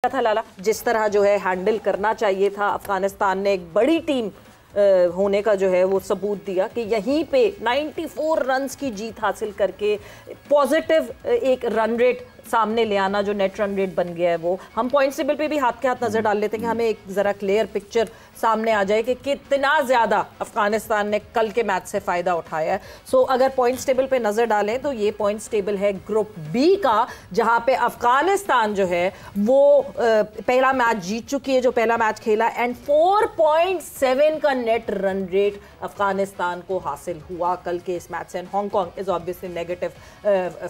था लाला, जिस तरह जो है हैंडल करना चाहिए था अफगानिस्तान ने, एक बड़ी टीम होने का जो है वो सबूत दिया कि यहीं पे 94 रन्स की जीत हासिल करके पॉजिटिव एक रन रेट सामने ले आना, जो नेट रन रेट बन गया है वो हम पॉइंट्स टेबल पे भी हाथ के हाथ नजर डाल लेते हैं कि हमें एक जरा क्लियर पिक्चर सामने आ जाए कि कितना ज्यादा अफगानिस्तान ने कल के मैच से फायदा उठाया है। सो अगर पॉइंट्स टेबल पे नजर डालें तो ये पॉइंट्स टेबल है ग्रुप बी का, जहां पे अफगानिस्तान जो है वो पहला मैच जीत चुकी है, जो पहला मैच खेला, एंड 4.7 का नेट रन रेट अफगानिस्तान को हासिल हुआ कल के इस मैच से। Hong Kong is obviously negative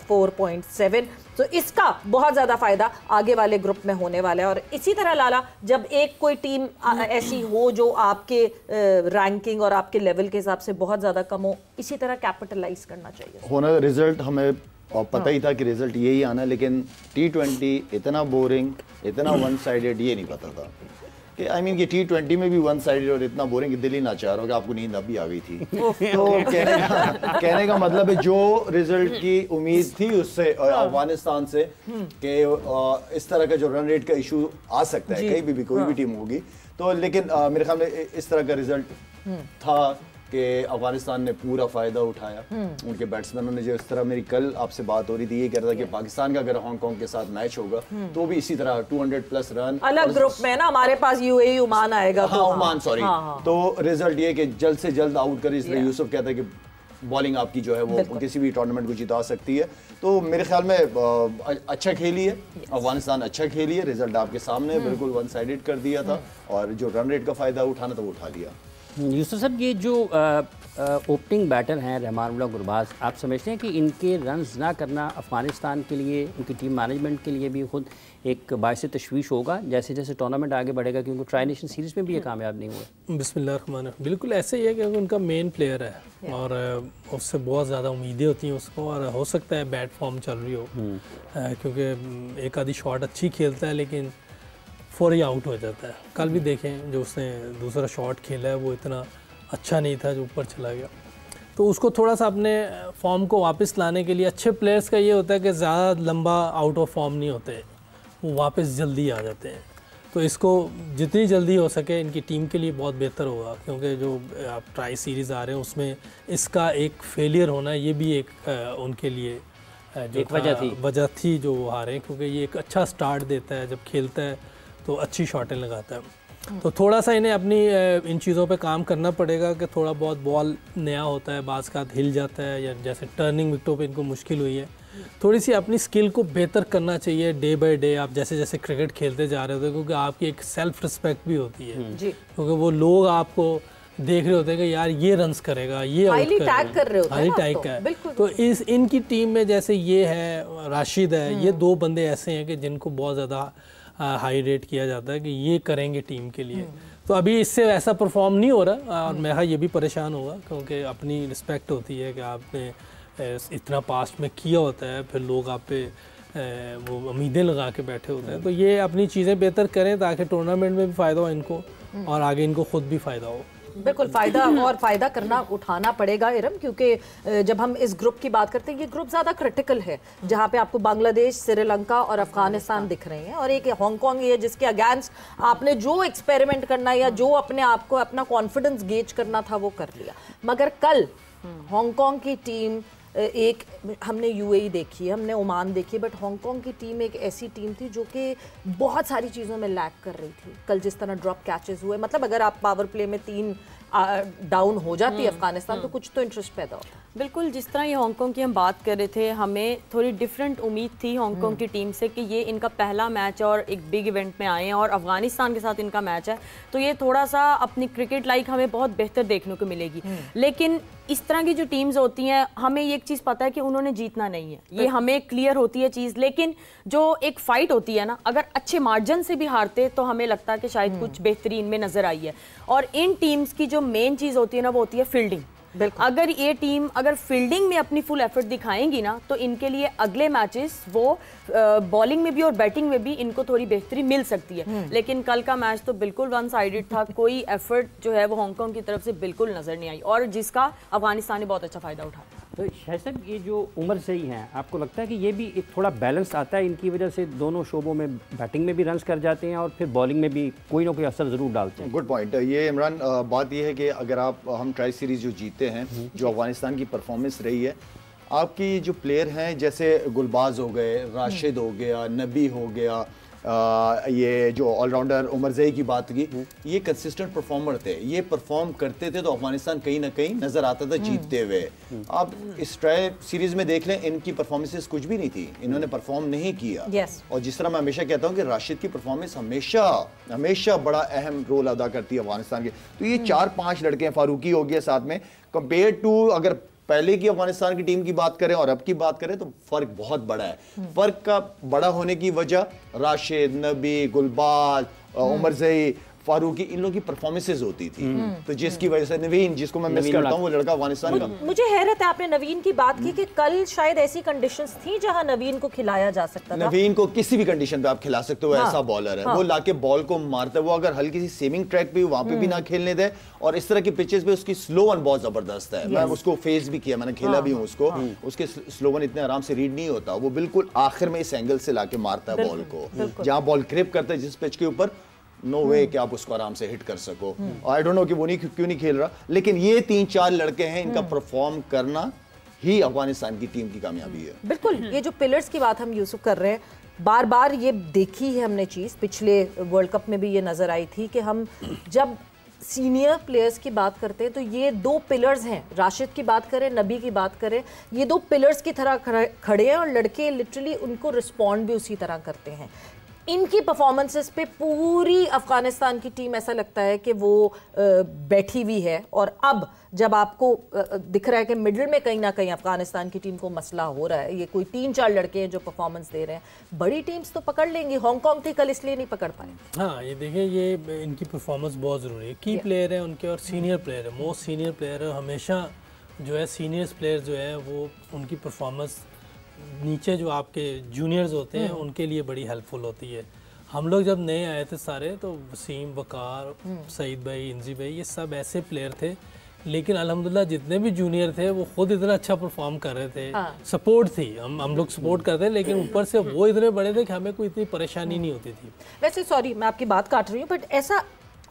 4.7। तो इसका बहुत ज्यादा फायदा आगे वाले ग्रुप में होने वाला है। और इसी तरह लाला, जब एक कोई टीम ऐसी हो जो आपके रैंकिंग और आपके लेवल के हिसाब से बहुत ज्यादा कम हो, इसी तरह कैपिटलाइज करना चाहिए होना। रिजल्ट हमें पता ही था कि रिजल्ट यही आना, लेकिन T20 इतना बोरिंग, इतना वन साइडेड, ये नहीं पता था कि कि T20 में भी वन साइडेड और इतना बोरिंग कि दिल ही ना चाह रहा हो कि आपको नींद अभी आ गई थी। तो कहने का मतलब है जो रिजल्ट की उम्मीद थी उससे अफगानिस्तान से कि इस तरह का जो रन रेट का इशू आ सकता है, कहीं भी कोई भी टीम होगी, तो लेकिन मेरे ख्याल में इस तरह का रिजल्ट था कि अफगानिस्तान ने पूरा फायदा उठाया। उनके बैट्समैनों ने, जो इस तरह मेरी कल आपसे बात हो रही थी, ये कह रहा था कि पाकिस्तान का अगर हांगकांग के साथ मैच होगा तो भी इसी तरह 200+ रन अलग ग्रुप में ना, हमारे पास यूएई ओमान आएगा। हाँ, ओमान, सॉरी। तो रिजल्ट ये कि जल्द से जल्द आउट करे, इसलिए यूसुफ कहता है कि बॉलिंग आपकी जो है वो किसी भी टूर्नामेंट को जिता सकती है। तो मेरे ख्याल में अच्छा खेली है अफगानिस्तान, अच्छा खेली है। रिजल्ट आपके सामने बिल्कुल वन साइडेड कर दिया था और जो रन रेट का फायदा उठाना था वो उठा लिया। यूसुफ साहब, ये जो ओपनिंग बैटर हैं रहमानुल्लाह गुरबाज, आप समझते हैं कि इनके रन्स ना करना अफ़गानिस्तान के लिए, उनकी टीम मैनेजमेंट के लिए भी खुद एक बायस तशवीश होगा जैसे जैसे टूर्नामेंट आगे बढ़ेगा, क्योंकि ट्राई नेशन सीरीज़ में भी ये कामयाब नहीं हुआ? बिस्मिल्लाह, बिल्कुल ऐसे ही है कि उनका मेन प्लेयर है और उससे बहुत ज़्यादा उम्मीदें होती हैं उसको, और हो सकता है बैड फॉर्म चल रही हो, क्योंकि एक आधी शॉट अच्छी खेलता है लेकिन फौरी आउट हो जाता है। कल भी देखें जो उसने दूसरा शॉट खेला है वो इतना अच्छा नहीं था जो ऊपर चला गया। तो उसको थोड़ा सा अपने फॉर्म को वापस लाने के लिए, अच्छे प्लेयर्स का ये होता है कि ज़्यादा लंबा आउट ऑफ फॉर्म नहीं होते, वो वापस जल्दी आ जाते हैं। तो इसको जितनी जल्दी हो सके इनकी टीम के लिए बहुत बेहतर होगा, क्योंकि जो आप ट्राई सीरीज़ आ रहे हैं उसमें इसका एक फेलियर होना, ये भी एक उनके लिए जो एक वजह थी जो वो हारे हैं, क्योंकि ये एक अच्छा स्टार्ट देता है, जब खेलता है तो अच्छी शॉटें लगाता है। तो थोड़ा सा इन्हें अपनी इन चीज़ों पे काम करना पड़ेगा कि थोड़ा बहुत बॉल नया होता है, बाज़ का हिल जाता है, या जैसे टर्निंग विकेटों पे इनको मुश्किल हुई है, थोड़ी सी अपनी स्किल को बेहतर करना चाहिए डे बाय डे। आप जैसे जैसे क्रिकेट खेलते जा रहे होते हैं, क्योंकि आपकी एक सेल्फ रिस्पेक्ट भी होती है, क्योंकि वो लोग आपको देख रहे होते हैं कि यार ये रन्स करेगा, ये हाईली टैग कर रहे होते हैं, हाईली टैग है। तो इनकी टीम में जैसे ये है, राशिद है, ये दो बंदे ऐसे हैं कि जिनको बहुत ज़्यादा हाई रेट किया जाता है कि ये करेंगे टीम के लिए। तो अभी इससे ऐसा परफॉर्म नहीं हो रहा, और मैं ये भी परेशान होगा, क्योंकि अपनी रिस्पेक्ट होती है कि आपने इतना पास्ट में किया होता है, फिर लोग आप पे वो उम्मीदें लगा के बैठे होते हैं। तो ये अपनी चीज़ें बेहतर करें ताकि टूर्नामेंट में भी फ़ायदा हो इनको और आगे इनको खुद भी फ़ायदा हो। बिल्कुल फ़ायदा और फ़ायदा करना उठाना पड़ेगा इरम, क्योंकि जब हम इस ग्रुप की बात करते हैं, ये ग्रुप ज़्यादा क्रिटिकल है, जहाँ पे आपको बांग्लादेश, श्रीलंका और अफगानिस्तान दिख रहे हैं, और एक हांगकांग है जिसके अगेंस्ट आपने जो एक्सपेरिमेंट करना या जो अपने आप को अपना कॉन्फिडेंस गेज करना था वो कर लिया। मगर कल हांगकांग की टीम, एक हमने यूएई देखी है, हमने ओमान देखी है, बट हांगकांग की टीम एक ऐसी टीम थी जो कि बहुत सारी चीज़ों में लैग कर रही थी। कल जिस तरह ड्रॉप कैचेस हुए, मतलब अगर आप पावर प्ले में 3 डाउन हो जाती है अफगानिस्तान तो कुछ तो इंटरेस्ट पैदा होता है। बिल्कुल, जिस तरह ये हांगकांग की हम बात कर रहे थे, हमें थोड़ी डिफरेंट उम्मीद थी हांगकांग की टीम से कि ये इनका पहला मैच और एक बिग इवेंट में आए हैं और अफगानिस्तान के साथ इनका मैच है, तो ये थोड़ा सा अपनी क्रिकेट लाइक हमें बहुत बेहतर देखने को मिलेगी। लेकिन इस तरह की जो टीम्स होती हैं, हमें एक चीज़ पता है कि उन्होंने जीतना नहीं है, ये हमें क्लियर होती है चीज़। लेकिन जो एक फाइट होती है ना, अगर अच्छे मार्जिन से भी हारते तो हमें लगता है कि शायद कुछ बेहतरीन में नजर आई है। और इन टीम्स की जो मेन चीज़ होती है ना, वो होती है फील्डिंग। अगर ये टीम अगर फील्डिंग में अपनी फुल एफर्ट दिखाएंगी ना, तो इनके लिए अगले मैचेस वो बॉलिंग में भी और बैटिंग में भी इनको थोड़ी बेहतरी मिल सकती है। लेकिन कल का मैच तो बिल्कुल वन साइडेड था, कोई एफर्ट जो है वो हांगकांग की तरफ से बिल्कुल नजर नहीं आई, और जिसका अफगानिस्तान ने बहुत अच्छा फायदा उठाया। तो शायद साहब ये जो उमर सही हैं, आपको लगता है कि ये भी एक थोड़ा बैलेंस आता है इनकी वजह से, दोनों शोबों में बैटिंग में भी रन्स कर जाते हैं और फिर बॉलिंग में भी कोई ना कोई असर ज़रूर डालते हैं? Good point. ये इमरान, बात ये है कि अगर हम ट्राई सीरीज़ जो जीते हैं, जो अफगानिस्तान की परफॉर्मेंस रही है, आपकी जो प्लेयर हैं जैसे गुलबाज हो गए, राशिद हो गया, नबी हो गया, ये जो ऑलराउंडर उमर ज़ई की बात की, ये कंसिस्टेंट परफॉर्मर थे, ये परफॉर्म करते थे तो अफगानिस्तान कहीं ना कहीं नजर आता था जीतते हुए। आप इस ट्राई सीरीज में देख लें, इनकी परफॉर्मेंसेस कुछ भी नहीं थी, इन्होंने परफॉर्म नहीं किया। और जिस तरह मैं हमेशा कहता हूँ कि राशिद की परफॉर्मेंस हमेशा हमेशा बड़ा अहम रोल अदा करती है अफगानिस्तान के। तो ये 4-5 लड़के हैं, फारूकी हो गया साथ में, कंपेयर टू अगर पहले की अफगानिस्तान की टीम की बात करें और अब की बात करें तो फर्क बहुत बड़ा है। फर्क का बड़ा होने की वजह राशिद, नबी, गुलबाज, उमर ज़ई, फारूकी, इन लोगों की परफॉर्मेंसेज होती थी। तो जिसकी वजह से नवीन, जिसको मैं मिस करता हूं, वो लड़का अफगानिस्तान का। मुझे हैरत है, आपने नवीन की बात की कि कल शायद ऐसी कंडीशंस थी जहां नवीन को खिलाया जा सकता था। नवीन को किसी भी कंडीशन पे आप खिला सकते हो, ऐसा बॉलर है। वो लाके बॉल को मारता है, वो अगर हल्की सी सेविंग ट्रैक पे वहां पे भी ना खेलने दे, और इस तरह की पिचेस पे उसकी स्लो वन बहुत जबरदस्त है। मैं उसको फेस भी किया, मैंने खेला भी हूँ उसको। उसके स्लो वन इतने आराम से रीड नहीं होता, वो बिल्कुल आखिर में इस एंगल से लाके मारता है बॉल को, जहां बॉल क्रिप करता है जिस पिच के ऊपर, नो वे कि आप उसको आराम से हिट कर सको। आई डोंट नो कि वो क्यों नहीं खेल रहा, लेकिन ये 3-4 लड़के हैं, इनका परफॉर्म करना ही अफगानिस्तान की टीम की कामयाबी है। बिल्कुल, ये जो पिलर्स की बात हम यूसुफ कर रहे हैं, बार बार ये देखी है हमने चीज़, पिछले वर्ल्ड कप में भी ये नज़र आई थी कि हम जब सीनियर प्लेयर्स की बात करते हैं तो ये 2 पिलर्स हैं, राशिद की बात करें, नबी की बात करें, ये 2 पिलर्स की तरह खड़े हैं और लड़के लिटरली उनको रिस्पॉन्ड भी उसी तरह करते हैं। इनकी परफॉर्मेंसेस पे पूरी अफगानिस्तान की टीम ऐसा लगता है कि वो बैठी हुई है, और अब जब आपको दिख रहा है कि मिडिल में कहीं ना कहीं अफगानिस्तान की टीम को मसला हो रहा है, ये कोई 3-4 लड़के हैं जो परफॉर्मेंस दे रहे हैं, बड़ी टीम्स तो पकड़ लेंगी। हांगकांग थी कल, इसलिए नहीं पकड़ पाए। हाँ, ये देखिए, ये इनकी परफॉर्मेंस बहुत ज़रूरी है। की प्लेयर है उनके और सीनियर प्लेयर है, मोस्ट सीनियर प्लेयर है। हमेशा जो है सीनियर्स प्लेयर जो है वो उनकी परफॉर्मेंस नीचे जो आपके जूनियर्स होते हैं उनके लिए बड़ी हेल्पफुल होती है। हम लोग जब नए आए थे सारे, तो वसीम, वकार, सईद भाई, इंजी भाई, ये सब ऐसे प्लेयर थे, लेकिन अल्हम्दुलिल्लाह जितने भी जूनियर थे वो खुद इतना अच्छा परफॉर्म कर रहे थे। सपोर्ट थी, हम लोग सपोर्ट करते हैं, लेकिन ऊपर से वो इतने बड़े थे कि हमें कोई इतनी परेशानी नहीं होती थी। वैसे सॉरी मैं आपकी बात काट रही हूँ, बट ऐसा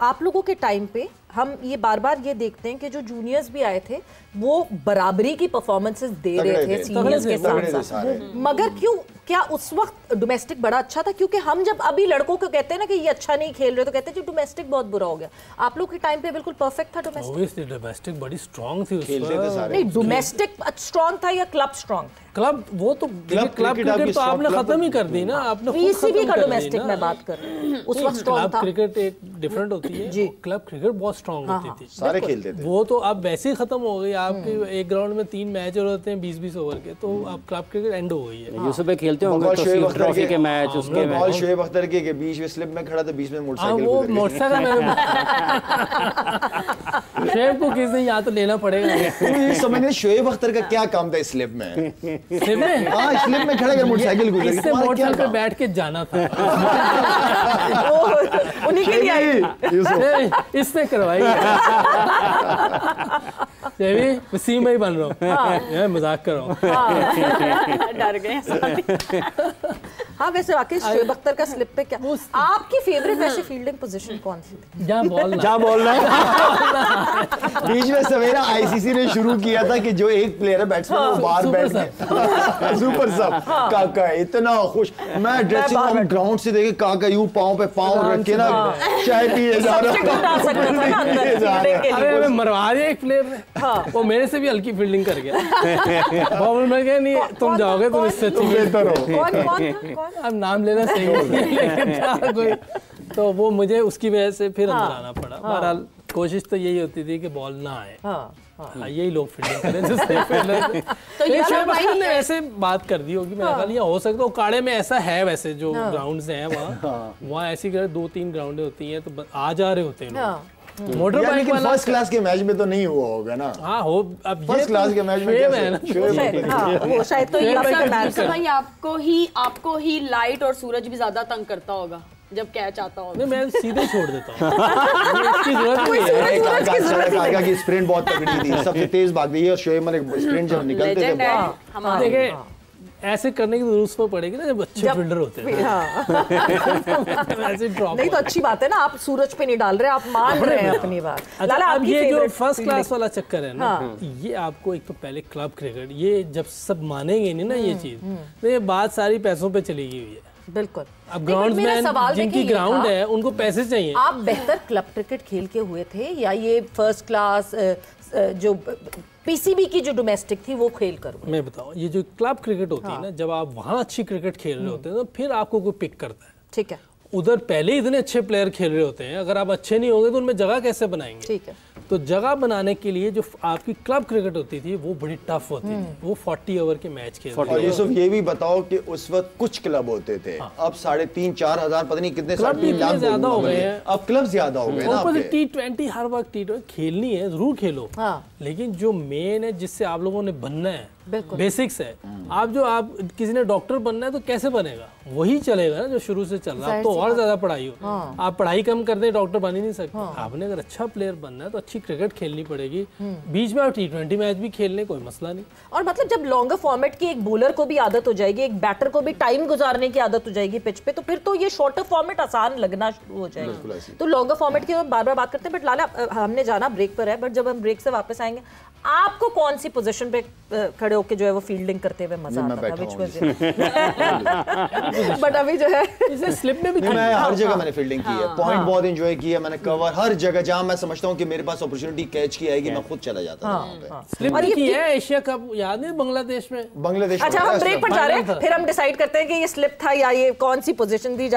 आप लोगों के टाइम पे हम ये बार बार ये देखते हैं कि जो जूनियर्स भी आए थे वो बराबरी की परफॉर्मेंसेस दे रहे थे सीनियर्स के साथ, मगर क्यों, क्या उस वक्त डोमेस्टिक बड़ा अच्छा था? क्योंकि हम जब अभी लड़कों को कहते हैं ना कि ये अच्छा नहीं खेल रहे, तो कहते हैं कि डोमेस्टिक बहुत बुरा हो गया। आप लोग के टाइम पे बिल्कुल परफेक्ट था डोमेस्टिक? ऑब्वियसली डोमेस्टिक बड़ी स्ट्रांग थी उस वक्त। नहीं, डोमेस्टिक स्ट्रांग था या क्लब स्ट्रांग था? क्लब, वो तो क्लब क्रिकेट तो आपने खत्म ही कर दी ना, आपने पीसीबी का डोमेस्टिक मैं बात कर रही हूं, उस वक्त स्ट्रांग था। क्रिकेट एक डिफरेंट होती है जी, क्लब क्रिकेट बहुत स्ट्रांग होती थी, सारे खेलते थे। वो तो अब वैसे ही खत्म हो गई। आपके एक ग्राउंड में 3 मैच होते हैं 20-20 ओवर के, तो अब क्लब क्रिकेट एंड हो गई है। यूसुफ भाई खेलते होंगे तो शोएब ट्रॉफी के मैच, उसके बॉल शोएब अख्तर के बीच में स्लिप में खड़ा था, बीच में मोटरसाइकिल, वो मोटरसाइकिल शोएब को किसी यहाँ तो लेना पड़ेगा। समझ शोएब अख्तर का क्या काम था स्लिप में? स्लिप में, हाँ, स्लिप में खड़ा कर मोटरसाइकिल गुजर, इससे मोटरसाइकिल पे बैठ के जाना था। उन्हीं के लिए आई, इसने करवाई। वसीम भाई बन रहा हूँ, मजाक कर रहा हूँ। डर गए। हाँ, वैसे वाकई शोएब अख्तर का स्लिप पे क्या आपकी फेवरेट वैसे फील्डिंग पोजीशन कौन सी थी? जहाँ बॉल ना बीच में सवेरा आईसीसी ने शुरू किया था कि जो एक प्लेयर है बैट्समैन वो बाहर बैठ के सुपर सब काका इतना खुश, मैं ड्रेसिंग रूम ग्राउंड से देखे काका यूं पांव पे पांव रख के ना चाय पिए जा रहा है। मरवा दिया एक प्लेयर ने, वो मेरे से भी हल्की फील्डिंग कर गया। बॉल में गया नहीं, तुम जाओगे तुम इससे बेहतर हो। अब नाम लेना सही है कोई, तो वो मुझे उसकी वजह से फिर अंदर आना पड़ा। बहरहाल कोशिश तो यही होती थी कि बॉल ना आए, यही लोग फील्डिंग करें। तो ये शोएब अख्तर ने ऐसे बात कर दी होगी, मेरा ख्याल ये हो सकता है। उकाड़े में ऐसा है वैसे, जो ग्राउंड्स हैं वहाँ ऐसी 2-3 ग्राउंड होती हैं, तो आ जा रहे होते हैं मोटर बाइक वाला। फर्स्ट क्लास के मैच में तो नहीं हुआ होगा ना? हाँ, हो, अब फर्स्ट क्लास के मैच में है ना, वो शायद तो ये भाई आपको ही लाइट और सूरज भी ज्यादा तंग करता होगा। जब कैच आता हो? नहीं, मैं सीधे छोड़ देता हूँ, इसकी जरूरत नहीं है। काका की स्प्रिंट बहुत तगड़ी थी, सबसे तेज भाग गई है और शोएब ने स्प्रिंट जब निकलते थे देखिए ऐसे करने की जरूरत पड़ेगी ना जब अच्छे फील्डर होते हैं। ऐसे ड्रॉप नहीं तो अच्छी बात है ना, आप सूरज पे नहीं डाल रहे, आप मान रहे हैं अपनी बात। अच्छा, अब ये जो फर्स्ट क्लास वाला चक्कर है ना, ये आपको एक तो पहले क्लब क्रिकेट, ये जब सब मानेंगे नहीं ना ये चीज, तो ये बात सारी पैसों पे चली गई हुई है। बिल्कुल। अब ग्राउंड्समैन जिनकी ग्राउंड है उनको पैसे चाहिए। आप बेहतर क्लब क्रिकेट खेल के हुए थे या ये फर्स्ट क्लास जो पीसीबी की जो डोमेस्टिक थी वो खेल कर? मैं बताऊं, ये जो क्लब क्रिकेट होती है ना, जब आप वहाँ अच्छी क्रिकेट खेल रहे होते हैं तो फिर आपको कोई पिक करता है। ठीक है। उधर पहले इतने अच्छे प्लेयर खेल रहे होते हैं, अगर आप अच्छे नहीं होंगे तो उनमें जगह कैसे बनाएंगे? ठीक है। तो जगह बनाने के लिए जो आपकी क्लब क्रिकेट होती थी वो बड़ी टफ होती थी, वो 40 ओवर के मैच खेलते थे। और यूसुफ ये भी बताओ कि उस वक्त कुछ क्लब होते थे, अब 3,500-4 हजार पता नहीं कितने ज्यादा हो गए हैं, अब क्लब ज्यादा हो गए ना। T20 हर वक्त T20 खेलनी है, जरूर खेलो, लेकिन जो मेन है जिससे आप लोगों ने बनना है, बेसिक्स है। आप किसी ने डॉक्टर बनना है तो कैसे बनेगा? वही चलेगा ना जो शुरू से चल रहा है। तो और ज्यादा पढ़ाई हो, आप पढ़ाई कम कर दें डॉक्टर बन ही नहीं सकते। आपने अगर अच्छा प्लेयर बनना है तो अच्छी क्रिकेट खेलनी पड़ेगी, बीच में आप T20 मैच भी खेलने, कोई मसला नहीं। और मतलब जब लॉन्गर फॉर्मेट की एक बॉलर को भी आदत हो जाएगी, एक बैटर को भी टाइम गुजारने की आदत हो जाएगी पिच पे, तो फिर तो ये शॉर्टर फॉर्मेट आसान लगना शुरू हो जाएगी। तो लॉन्गर फॉर्मेट की हम बार बार बात करते हैं, बट लाला हमने जाना ब्रेक पर है, बट जब हम ब्रेक से वापस आएंगे, आपको कौन सी पोजीशन पे खड़े होके जो है वो फील्डिंग करते हुए मजा आता था? बट अभी जो है इसे स्लिप में भी मैं हर जगह मैंने फील्डिंग की है, पॉइंट बहुत एंजॉय किया मैंने, कवर हर जगह जहां मैं समझता हूं कि मेरे पास अपॉर्चुनिटी कैच की आएगी मैं खुद चला जाता था। स्लिप भी की है एशिया कप, याद नहीं बांग्लादेश में? बांग्लादेश। अच्छा, हम ब्रेक पर जा रहे हैं, फिर हम डिसाइड करते हैं कि ये स्लिप था या ये कौन सी पोजीशन थी।